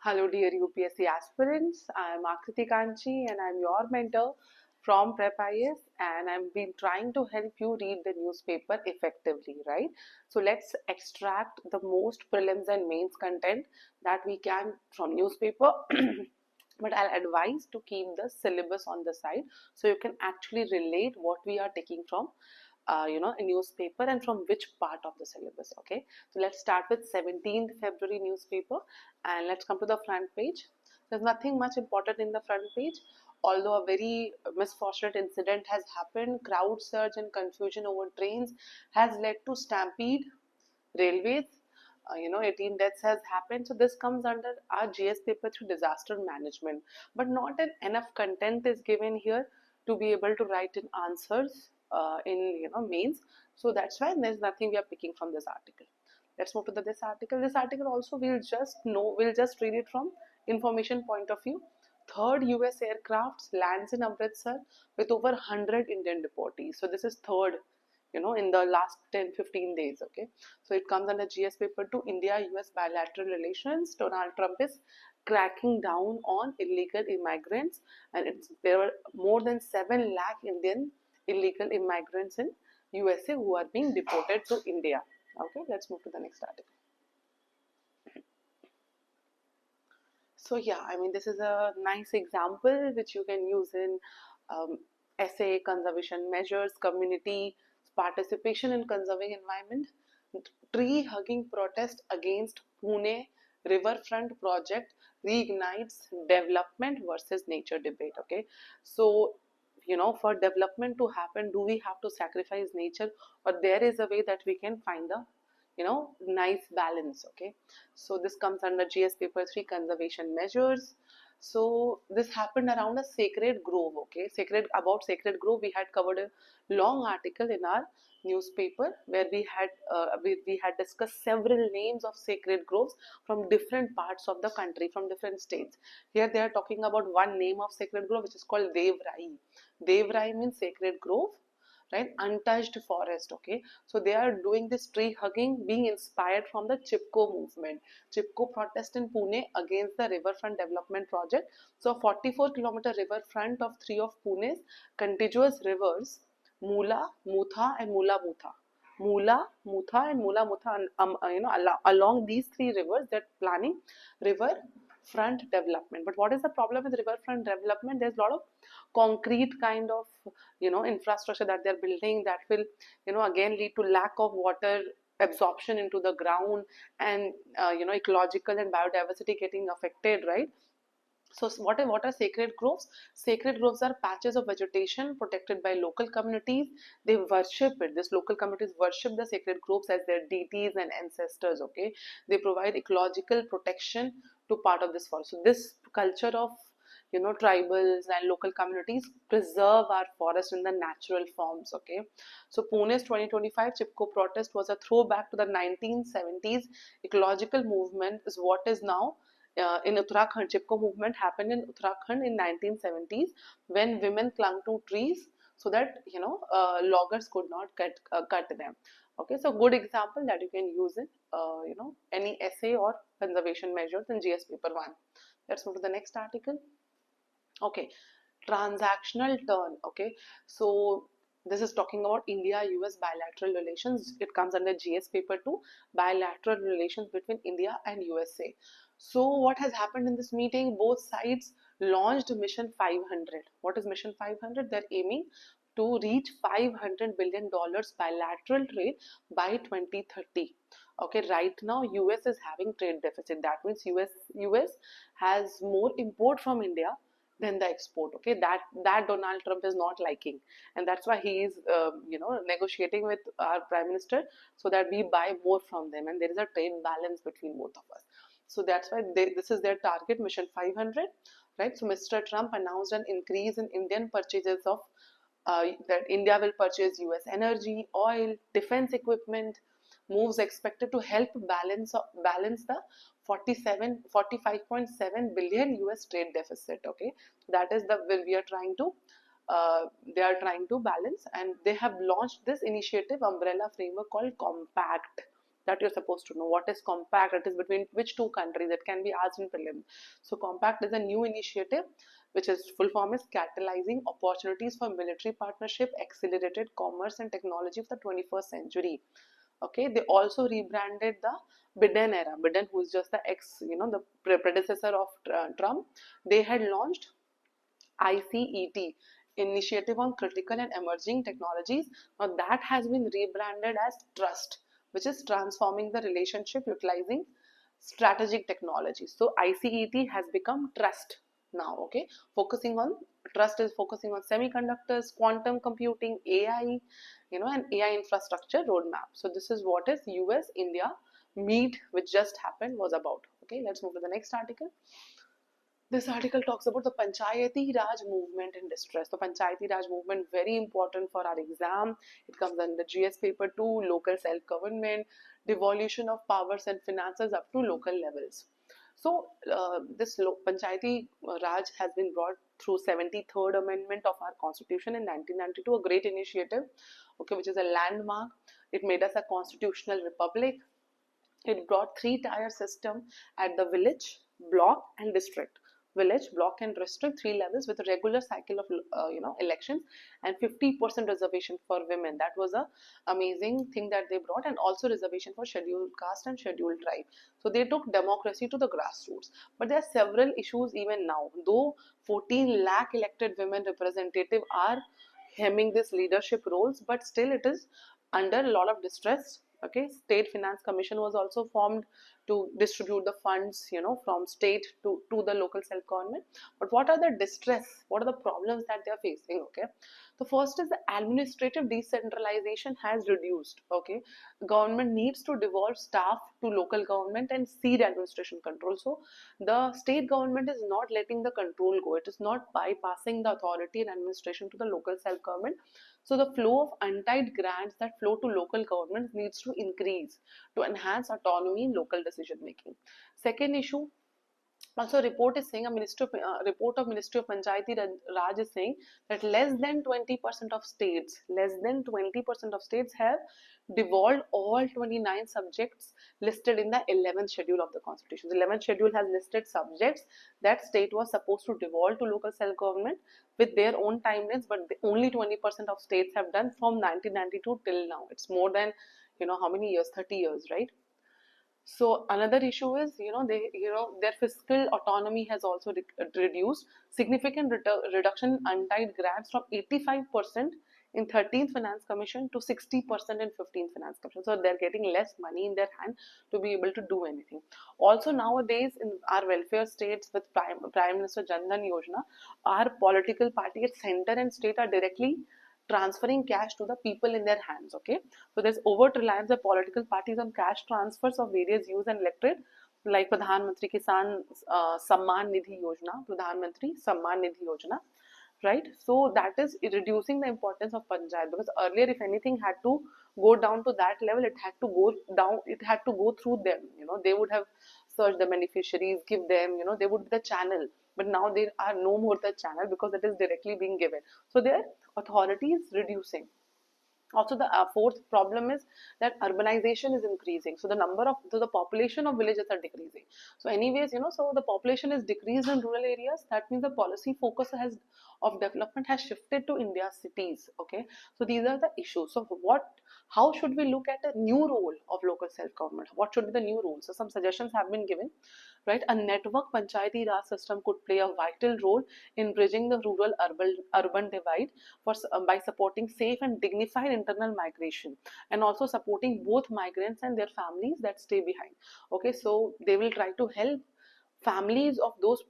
Hello dear UPSC aspirants, I am Akriti Kanchi and I am your mentor from Prepp IAS, and I've been trying to help you read the newspaper effectively, right? So let's extract the most prelims and mains content that we can from newspaper. But I'll advise to keep the syllabus on the side so you can actually relate what we are taking from a newspaper and from which part of the syllabus. Okay, so let's start with 17th February newspaper and let's come to the front page. There's nothing much important in the front page, although a very misfortunate incident has happened. Crowd surge and confusion over trains has led to stampede railways. 18 deaths has happened. So this comes under our GS paper 3 disaster management, but not enough content is given here to be able to write in answers in mains. So that's why there's nothing we are picking from this article. Let's move to this article. This article also we'll just read it from information point of view. Third US aircraft lands in Amritsar with over 100 Indian deportees. So this is third in the last 10-15 days. Okay, so it comes under GS paper 2, India-US bilateral relations. Donald Trump is cracking down on illegal immigrants, and there were more than 7 lakh Indian illegal immigrants in USA who are being deported to India. Okay, let's move to the next article. So yeah, I mean, this is a nice example which you can use in essay, conservation measures, community participation in conserving environment. Tree hugging protest against Pune riverfront project reignites development versus nature debate. Okay, so for development to happen, do we have to sacrifice nature, or there is a way that we can find the nice balance? Okay, so this comes under GS paper 3, conservation measures. So this happened around a sacred grove. Okay, about sacred grove we had covered a long article in our newspaper where we had discussed several names of sacred groves from different parts of the country, from different states. Here they are talking about one name of sacred grove which is called 𝐷𝐿𝐻𝐼. 𝐷𝐿𝐻𝐼 means sacred grove, right? Untouched forest. Okay, so they are doing this tree hugging being inspired from the 𝐿𝐴 movement. 𝐿𝐴 protest in Pune against the riverfront development project. So 44-kilometer riverfront of 3 of Pune's contiguous rivers, Mula, Mutha and Mula Mutha. Mula, Mutha and Mula Mutha, along these 3 rivers they're planning river front development. But what is the problem with riverfront development? There's a lot of concrete kind of infrastructure that they're building that will again lead to lack of water absorption into the ground, and ecological and biodiversity getting affected, right? So what are sacred groves? Sacred groves are patches of vegetation protected by local communities. They worship it. These local communities worship the sacred groves as their deities and ancestors. Okay, they provide ecological protection to part of this forest. So this culture of tribals and local communities preserve our forest in the natural forms. Okay, so Pune's 2025 𝐿𝐴 protest was a throwback to the 1970s ecological movement, is what is now in Uttarakhand. 𝐿𝐴 movement happened in Uttarakhand in 1970s when women clung to trees so that loggers could not cut them. Okay, so good example that you can use in any essay or conservation measures in GS paper 1. Let's move to the next article. Okay, transactional turn. Okay, so this is talking about India-US bilateral relations. It comes under GS paper 2, bilateral relations between India and USA. So what has happened in this meeting? Both sides launched Mission 500. What is Mission 500? They're aiming to reach $500 billion bilateral trade by 2030. Okay, right now US is having trade deficit. That means US has more import from India than the export. Okay, that Donald Trump is not liking, and that's why he is negotiating with our Prime Minister so that we buy more from them, and there is a trade balance between both of us. So that's why this is their target, Mission 500, right? So Mr. Trump announced an increase in Indian purchases of that India will purchase US energy, oil, defense equipment. Moves expected to help balance the 45.7 billion US trade deficit. Okay, that is the we are trying to they are trying to balance, and they have launched this initiative umbrella framework called Compact. that you're supposed to know. What is compact? It is between which two countries? It can be asked in prelim. So compact is a new initiative which is full form is catalyzing opportunities for military partnership, accelerated commerce and technology of the 21st century. Okay, they also rebranded the Biden era. Biden, who is just the the predecessor of Trump, they had launched 𝐼CET, Initiative on Critical and Emerging Technologies. Now that has been rebranded as TRUST, which is transforming the relationship utilizing strategic technology. So 𝐼CET has become TRUST now. Okay, focusing on TRUST is focusing on semiconductors, quantum computing, AI, and AI infrastructure roadmap. So this is what is US India meet, which just happened, was about. Okay, let's move to the next article. This article talks about the Panchayati Raj movement in distress. The Panchayati Raj movement, very important for our exam. It comes under GS paper 2, local self-government, devolution of powers and finances up to local levels. So this Panchayati Raj has been brought through 73rd amendment of our constitution in 1992, a great initiative, okay, which is a landmark. It made us a constitutional republic. It brought 3-tier system at the village, block and district. Village, block and district, 3 levels with a regular cycle of elections and 50% reservation for women. That was a amazing thing that they brought, and also reservation for scheduled caste and scheduled tribe. So they took democracy to the grassroots. But there are several issues even now. Though 14 lakh elected women representative are hemming these leadership roles, but still it is under a lot of distress. Okay, State Finance Commission was also formed to distribute the funds, from state to the local self-government. But what are the distress? What are the problems that they are facing? Okay, the first is the administrative decentralization has reduced. Okay, the government needs to devolve staff to local government and cede administration control. So the state government is not letting the control go. It is not bypassing the authority and administration to the local self-government. So the flow of untied grants that flow to local governments needs to increase to enhance autonomy in local decision making. Second issue, also report is saying, report of Ministry of Panchayati Raj is saying that less than 20% of states, have devolved all 29 subjects listed in the 11th schedule of the constitution. The 11th schedule has listed subjects that state was supposed to devolve to local self-government with their own timelines, but only 20% of states have done from 1992 till now. It's more than, how many years? 30 years, right? So another issue is, their fiscal autonomy has also reduced. Significant reduction in untied grants from 85% in 13th Finance Commission to 60% in 15th Finance Commission. So they're getting less money in their hand to be able to do anything. Also nowadays in our welfare states with Prime Minister Jan Dhan Yojana, our political party at center and state are directly transferring cash to the people in their hands. Okay, so there's overt reliance of political parties on cash transfers of various use and electorate, like Pradhan Mantri Kisan Samman Nidhi Yojana, right? So that is reducing the importance of panchayat, because earlier if anything had to go down to that level, it had to go through them. They would have searched the beneficiaries, give them, they would be the channel. But now they are no more the channel because it is directly being given. So their authority is reducing. Also, the fourth problem is that urbanization is increasing. So the population of villages are decreasing. So anyways, so the population is decreased in rural areas. That means the policy focus of development has shifted to India's cities. Okay, so these are the issues. So how should we look at a new role of local self-government? What should be the new rules? So some suggestions have been given, right? A network Panchayati Raj system could play a vital role in bridging the rural-urban divide by supporting safe and dignified internal migration, and also supporting both migrants and their families that stay behind. Okay, so they will try to help families of those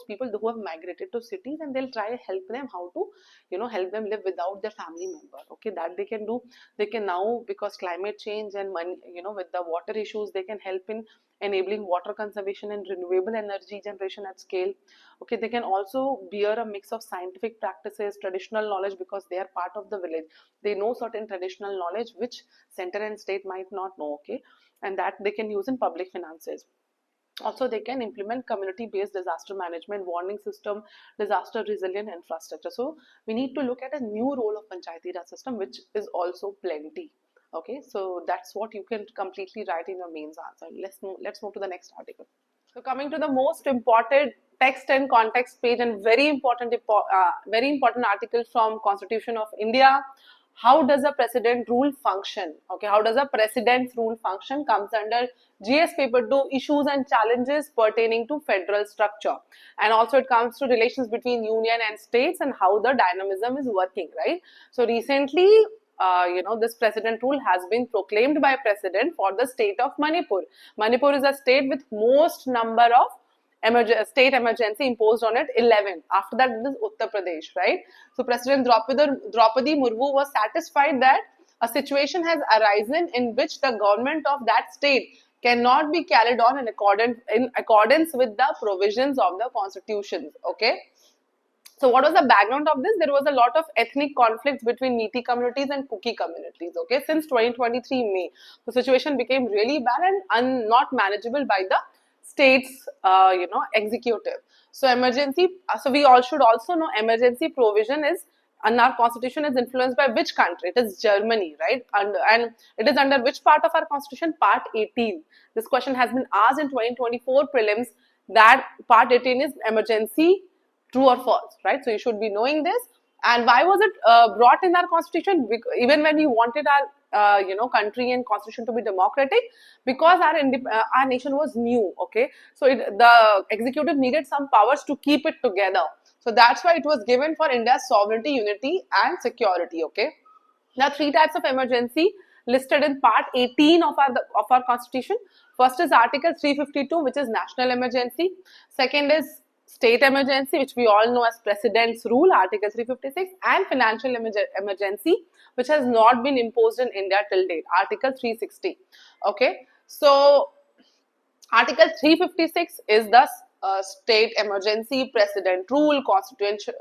people who have migrated to cities, and they'll try to help them how to help them live without their family member. Okay, that they can do. They can now, because climate change and money, with the water issues, they can help in enabling water conservation and renewable energy generation at scale. Okay, they can also bear a mix of scientific practices, traditional knowledge, because they are part of the village. They know certain traditional knowledge which center and state might not know. Okay, and that they can use in public finances. Also, they can implement community-based disaster management, warning system, disaster resilient infrastructure. So we need to look at a new role of Panchayati Raj system, which is also plenty. Okay, so that's what you can completely write in your mains answer. Let's move to the next article. So coming to the most important text and context page and very important article from Constitution of India. How does a president rule function? Okay, how does a president's rule function? Comes under GS paper 2, issues and challenges pertaining to federal structure, and also it comes to relations between union and states and how the dynamism is working, right? So recently, this president rule has been proclaimed by president for the state of Manipur. Manipur is a state with most number of state emergency imposed on it, 11. After that, it is Uttar Pradesh, right? So President Draupadi Murmu was satisfied that a situation has arisen in which the government of that state cannot be carried on in accordance with the provisions of the constitutions. Okay. So what was the background of this? There was a lot of ethnic conflicts between Meeti communities and Kuki communities. Okay, since 2023 May, the situation became really bad and not manageable by the state's executive. So so we all should also know emergency provision is, and our constitution is influenced by which country? It is Germany, right? And it is under which part of our constitution? Part 18. This question has been asked in 2024 prelims, that part 18 is emergency, true or false, right? So you should be knowing this. And why was it brought in our constitution? Even when we wanted our country and constitution to be democratic, because our nation was new. Okay, so the executive needed some powers to keep it together. So that's why it was given for India's sovereignty, unity, and security. Okay, now 3 types of emergency listed in part 18 of our constitution. First is Article 352, which is national emergency. Second is state emergency, which we all know as President's Rule, Article 356, and financial emergency, which has not been imposed in India till date, Article 360. Okay, so Article 356 is the state emergency, President Rule,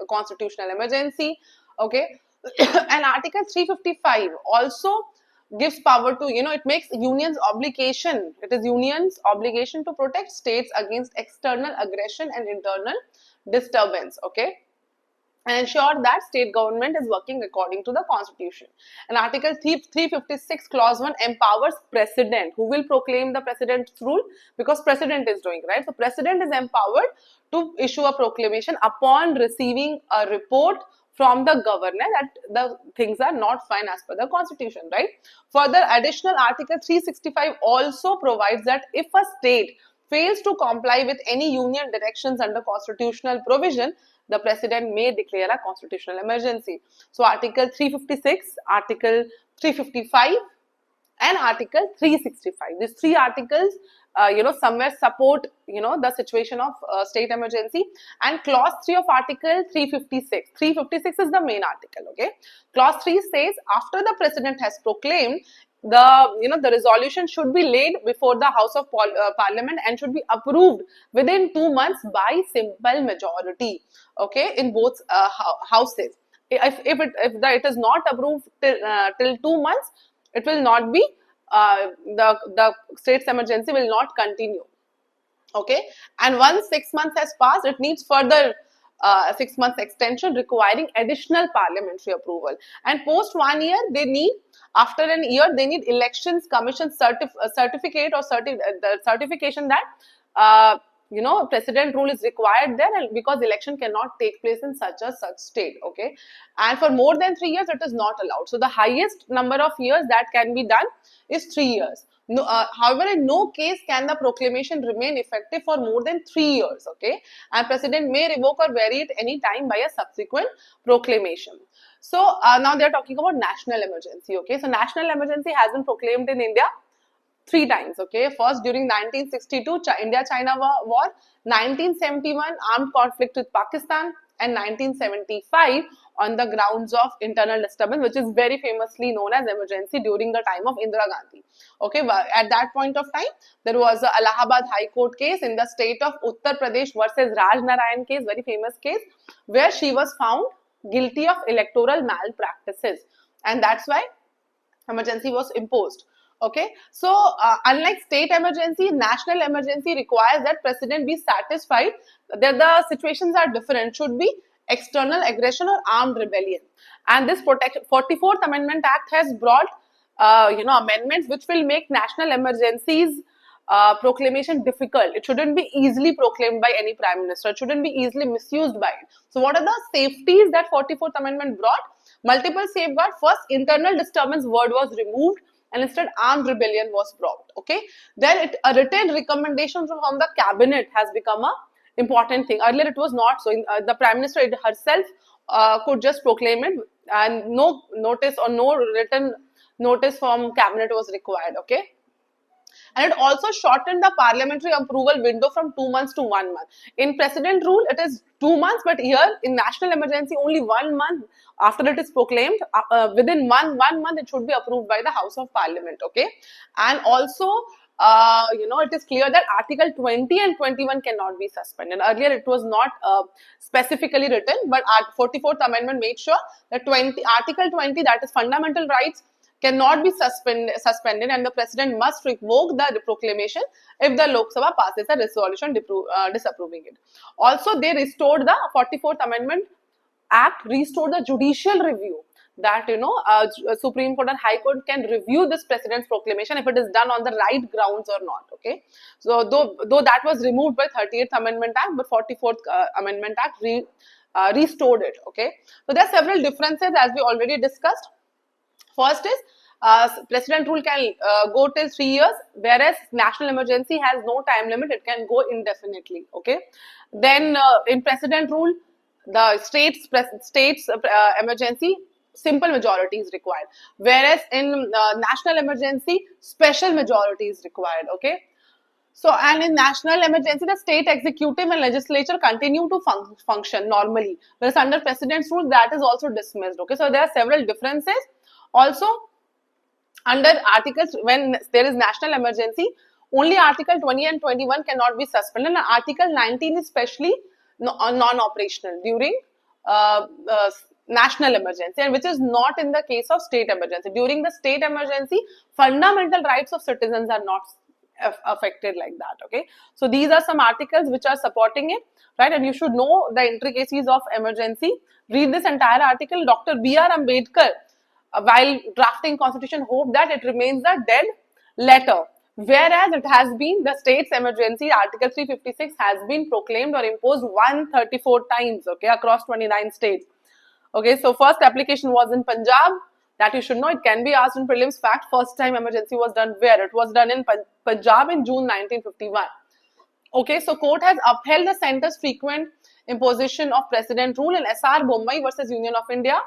constitutional emergency. Okay, and Article 355 also gives power to, it makes union's obligation, it is union's obligation to protect states against external aggression and internal disturbance, okay, and ensure that state government is working according to the constitution. And Article 356 clause 1 empowers president, who will proclaim the president's rule, because president is doing, right? So president is empowered to issue a proclamation upon receiving a report from the governor that the things are not fine as per the constitution, right? Further, additional Article 365 also provides that if a state fails to comply with any union directions under constitutional provision, the president may declare a constitutional emergency. So Article 356, Article 355 and Article 365. These 3 articles somewhere support, the situation of state emergency. And clause 3 of Article 356. 356 is the main article, okay. Clause 3 says, after the president has proclaimed, the resolution should be laid before the House of Parliament and should be approved within 2 months by simple majority, okay, in both houses. If it is not approved till 2 months, it will not be, the state's emergency will not continue, okay. And once 6 months has passed, it needs further 6 months extension requiring additional parliamentary approval. And post 1 year, after an year, they need elections commission certificate or the certification that president rule is required there, and because election cannot take place in such state, okay. And for more than 3 years, it is not allowed. So the highest number of years that can be done is 3 years. No, however, in no case can the proclamation remain effective for more than 3 years, okay. And president may revoke or vary it any time by a subsequent proclamation. So now they are talking about national emergency, okay. So national emergency has been proclaimed in India 3 times, okay. First during 1962 India-China war, 1971 armed conflict with Pakistan, and 1975 on the grounds of internal disturbance, which is very famously known as emergency during the time of Indira Gandhi. Okay, but at that point of time, there was a Allahabad High Court case in the state of Uttar Pradesh versus Rajnarayan case, very famous case, where she was found guilty of electoral malpractices, and that's why emergency was imposed. Okay, so unlike state emergency, national emergency requires that president be satisfied that the situations are different, should be external aggression or armed rebellion. And this 44th Amendment Act has brought amendments which will make national emergencies proclamation difficult. It shouldn't be easily proclaimed by any prime minister. It shouldn't be easily misused by it. So what are the safeties that 44th Amendment brought? Multiple safeguards. First, internal disturbance word was removed and instead armed rebellion was brought. Okay. Then a written recommendation from the cabinet has become a important thing. Earlier it was not so. The prime minister herself could just proclaim it, and no notice or no written notice from cabinet was required. Okay. And it also shortened the parliamentary approval window from 2 months to 1 month. In president rule, it is 2 months, but here in national emergency, only 1 month after it is proclaimed, within one month, it should be approved by the House of Parliament. Okay. And also, it is clear that Article 20 and 21 cannot be suspended. Earlier, it was not specifically written, but 44th Amendment made sure that Article 20, that is fundamental rights, cannot be suspended, and the president must revoke the proclamation if the Lok Sabha passes a resolution disapproving it. Also, they restored the 44th Amendment Act, restored the judicial review, that Supreme Court and High Court can review this president's proclamation if it is done on the right grounds or not. Okay, so though that was removed by 30th Amendment Act, but 44th Amendment Act restored it. Okay, so there are several differences as we already discussed. First is president rule can go till 3 years, whereas national emergency has no time limit, it can go indefinitely. Okay. Then in president rule, the states emergency, simple majority is required, whereas in national emergency, special majority is required. Okay. So, and in national emergency, the state executive and legislature continue to function normally, whereas under president's rule, that is also dismissed. Okay. So there are several differences. Also, under articles, when there is national emergency, only Article 20 and 21 cannot be suspended, and Article 19 is especially non-operational during national emergency, and which is not in the case of state emergency. During the state emergency, fundamental rights of citizens are not affected like that. Okay, so these are some articles which are supporting it, right? And you should know the intricacies of emergency. Read this entire article. Dr. B.R. Ambedkar, while drafting constitution, hoped that it remains a dead letter, whereas it has been, the state's emergency, Article 356 has been proclaimed or imposed 134 times, okay, across 29 states. Okay, so first application was in Punjab, that you should know. It can be asked in prelims. Fact, first time emergency was done where? It was done in Punjab in June 1951. Okay, so court has upheld the centre's frequent imposition of president rule in S.R. Bommai versus Union of India.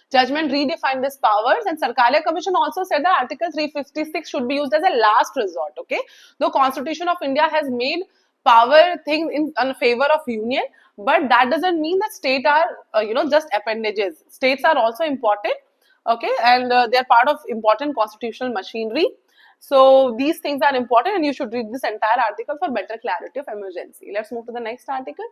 Judgment redefined these powers, and Sarkaria Commission also said that Article 356 should be used as a last resort. Okay, though Constitution of India has made power thing in favor of union, but that doesn't mean that state are just appendages. States are also important. Okay, and they are part of important constitutional machinery. So these things are important, and you should read this entire article for better clarity of emergency. Let's move to the next article.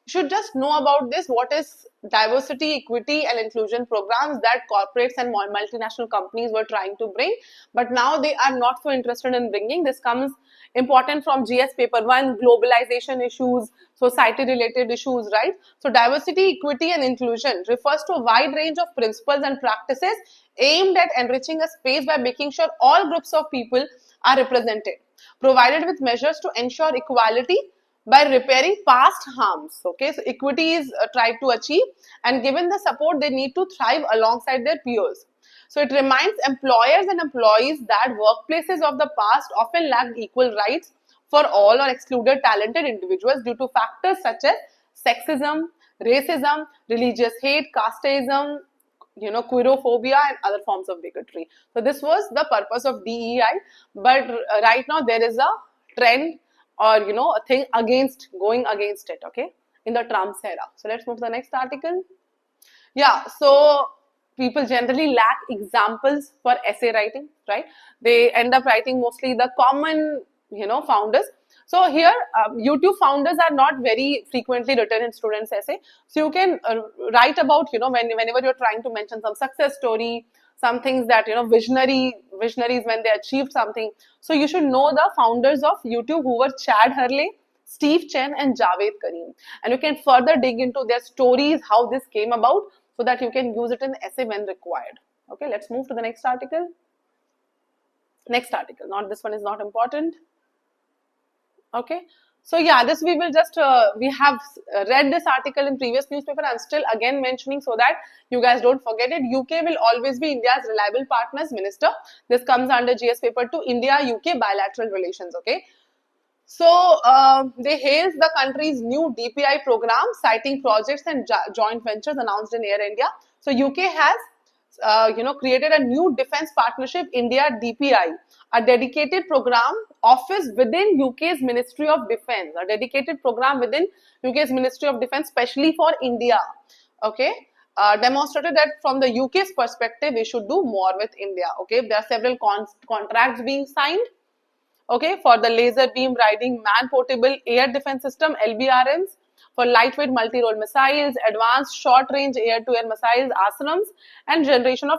You should just know about this. What is diversity, equity and inclusion programs that corporates and multinational companies were trying to bring, but now they are not so interested in bringing. This comes important from GS paper 1, globalization issues, society related issues, right? So diversity, equity and inclusion refers to a wide range of principles and practices aimed at enriching a space by making sure all groups of people are represented, provided with measures to ensure equality by repairing past harms. Okay, so equity is tried to achieve, and given the support they need to thrive alongside their peers. So it reminds employers and employees that workplaces of the past often lacked equal rights for all or excluded talented individuals due to factors such as sexism, racism, religious hate, casteism, queerophobia and other forms of bigotry. So this was the purpose of DEI, but right now there is a trend or a thing going against it, okay, in the Trump's era. So let's move to the next article. Yeah, so people generally lack examples for essay writing, right? They end up writing mostly the common, founders. So here, YouTube founders are not very frequently written in students' essay. So you can write about, whenever you're trying to mention some success story, some things that, visionaries when they achieved something. So you should know the founders of YouTube, who were Chad Hurley, Steve Chen and Javed Karim. And you can further dig into their stories, how this came about, so that you can use it in the essay when required. Okay, let's move to the next article. Next article, not this one is not important. Okay, so yeah, this we will just, we have read this article in previous newspaper. I'm still again mentioning so that you guys don't forget it. UK will always be India's reliable partners minister. This comes under GS paper 2, India-UK bilateral relations, okay. So, they hailed the country's new DPI program, citing projects and joint ventures announced in Air India. So, UK has created a new defense partnership, India DPI, a dedicated program office within UK's Ministry of Defense, a dedicated program within UK's Ministry of Defense, especially for India. Okay, demonstrated that from the UK's perspective, we should do more with India. Okay, there are several contracts being signed. Okay, for the laser beam riding man portable air defense system LBRMs, for lightweight multi-role missiles, advanced short-range air-to-air missiles, ASRAMs, and generation of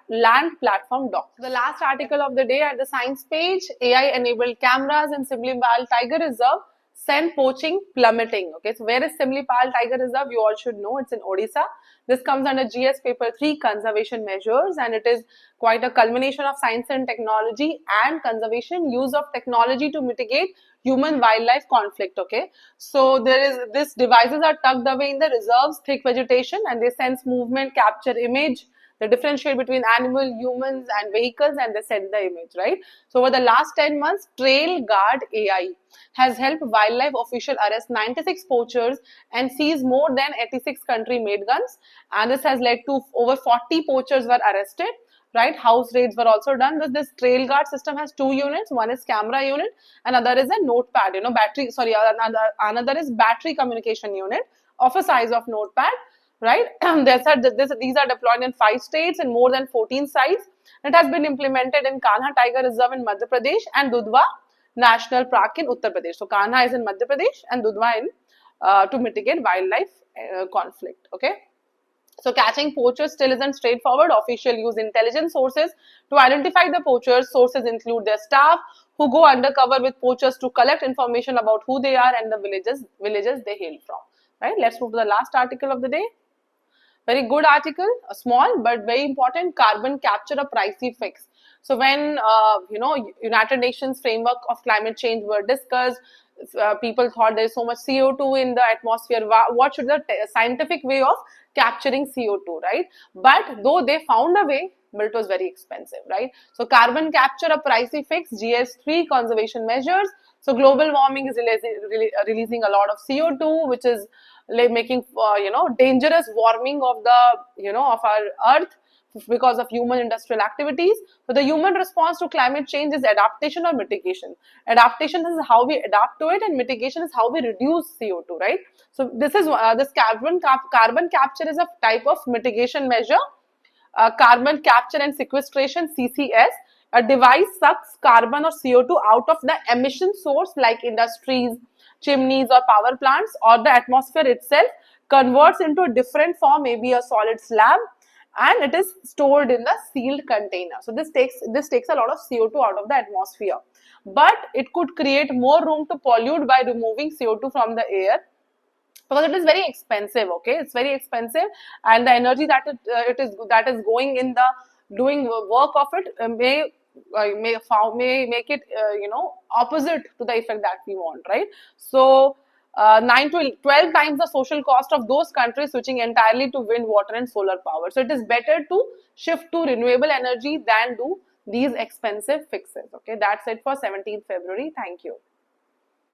land platform docks. The last article of the day at the science page, AI-enabled cameras in Simlipal Tiger Reserve send poaching plummeting. Okay, so where is Simlipal Tiger Reserve? You all should know, it's in Odisha. This comes under GS paper 3, conservation measures, and it is quite a culmination of science and technology and conservation, use of technology to mitigate human-wildlife conflict. Okay, so these devices are tucked away in the reserve's thick vegetation, and they sense movement, capture image, they differentiate between animal, humans, and vehicles, and they send the image, right? So over the last 10 months, TrailGuard AI has helped wildlife official arrest 96 poachers and seize more than 86 country-made guns, and this has led to over 40 poachers were arrested. Right, house raids were also done. This TrailGuard system has 2 units. One is camera unit, another is a notepad. Battery. Sorry, another is battery communication unit of a size of notepad. Right, these are deployed in 5 states and more than 14 sites. It has been implemented in Kanha Tiger Reserve in Madhya Pradesh and 𝙤𝙤 National Park in Uttar Pradesh. So Kanha is in Madhya Pradesh and 𝙤𝙤 in to mitigate wildlife conflict. Okay. So catching poachers still isn't straightforward. Officials use intelligence sources to identify the poachers. Sources include their staff who go undercover with poachers to collect information about who they are and the villages they hail from. Right. Let's move to the last article of the day. Very good article, small but very important. Carbon capture a pricey fix. So when United Nations framework of climate change were discussed, people thought there is so much CO2 in the atmosphere. What should the scientific way of capturing CO2, right? But though they found a way, but it was very expensive, right? So carbon capture a pricey fix, GS3 conservation measures. So global warming is releasing a lot of CO2, which is making dangerous warming of the of our earth because of human industrial activities. So the human response to climate change is adaptation or mitigation. Adaptation is how we adapt to it, and mitigation is how we reduce CO2, right? So this is this carbon capture is a type of mitigation measure. Carbon capture and sequestration, CCS. A device sucks carbon or CO2 out of the emission source like industries, chimneys or power plants, or the atmosphere itself, converts into a different form, maybe a solid slab, and it is stored in a sealed container. So this takes a lot of CO2 out of the atmosphere, but it could create more room to pollute by removing CO2 from the air, because it is very expensive. Okay, it's very expensive, and the energy that is going in the doing work of it may make it opposite to the effect that we want, right? So 9 to 12 times the social cost of those countries switching entirely to wind, water and solar power. So it is better to shift to renewable energy than do these expensive fixes. Okay, that's it for 17th February. Thank you.